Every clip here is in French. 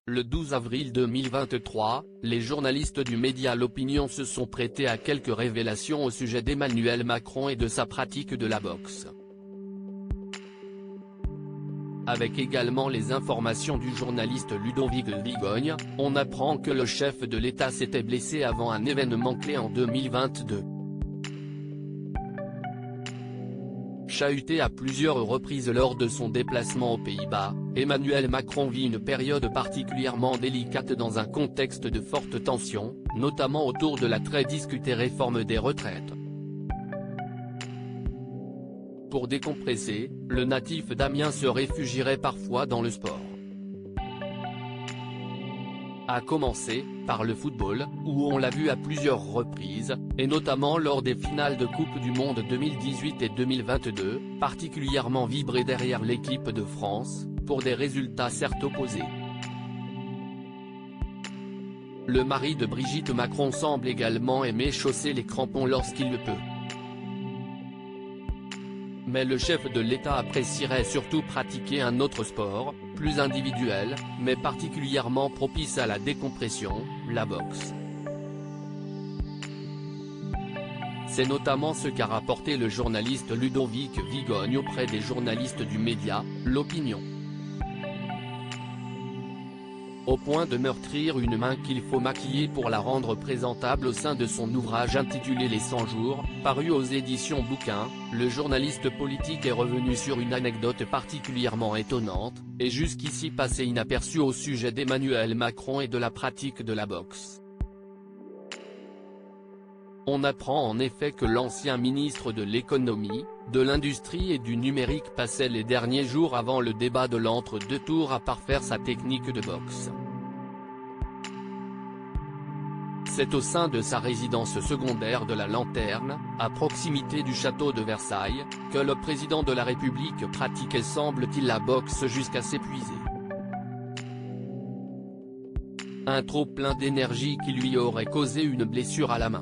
Le 12 avril 2023, les journalistes du média L'Opinion se sont prêtés à quelques révélations au sujet d'Emmanuel Macron et de sa pratique de la boxe. Avec également les informations du journaliste Ludovic Vigogne, on apprend que le chef de l'État s'était blessé avant un événement clé en 2022. Chahuté à plusieurs reprises lors de son déplacement aux Pays-Bas, Emmanuel Macron vit une période particulièrement délicate dans un contexte de forte tension, notamment autour de la très discutée réforme des retraites. Pour décompresser, le natif d'Amiens se réfugierait parfois dans le sport. À commencer par le football, où on l'a vu à plusieurs reprises, et notamment lors des finales de Coupe du Monde 2018 et 2022, particulièrement vibrer derrière l'équipe de France, pour des résultats certes opposés. Le mari de Brigitte Macron semble également aimer chausser les crampons lorsqu'il le peut. Mais le chef de l'État apprécierait surtout pratiquer un autre sport, plus individuel, mais particulièrement propice à la décompression, la boxe. C'est notamment ce qu'a rapporté le journaliste Ludovic Vigogne auprès des journalistes du média, L'Opinion. Au point de meurtrir une main qu'il faut maquiller pour la rendre présentable au sein de son ouvrage intitulé Les 100 jours, paru aux éditions Bouquin, le journaliste politique est revenu sur une anecdote particulièrement étonnante, et jusqu'ici passée inaperçue au sujet d'Emmanuel Macron et de la pratique de la boxe. On apprend en effet que l'ancien ministre de l'économie, de l'industrie et du numérique passait les derniers jours avant le débat de l'entre-deux tours à parfaire sa technique de boxe. C'est au sein de sa résidence secondaire de la Lanterne, à proximité du château de Versailles, que le président de la République pratiquait semble-t-il la boxe jusqu'à s'épuiser. Un trop-plein d'énergie qui lui aurait causé une blessure à la main.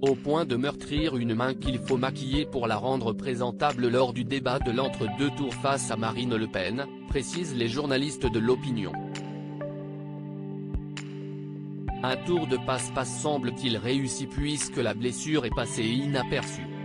Au point de meurtrir une main qu'il faut maquiller pour la rendre présentable lors du débat de l'entre-deux tours face à Marine Le Pen, précisent les journalistes de L'Opinion. Un tour de passe-passe semble-t-il réussi puisque la blessure est passée inaperçue.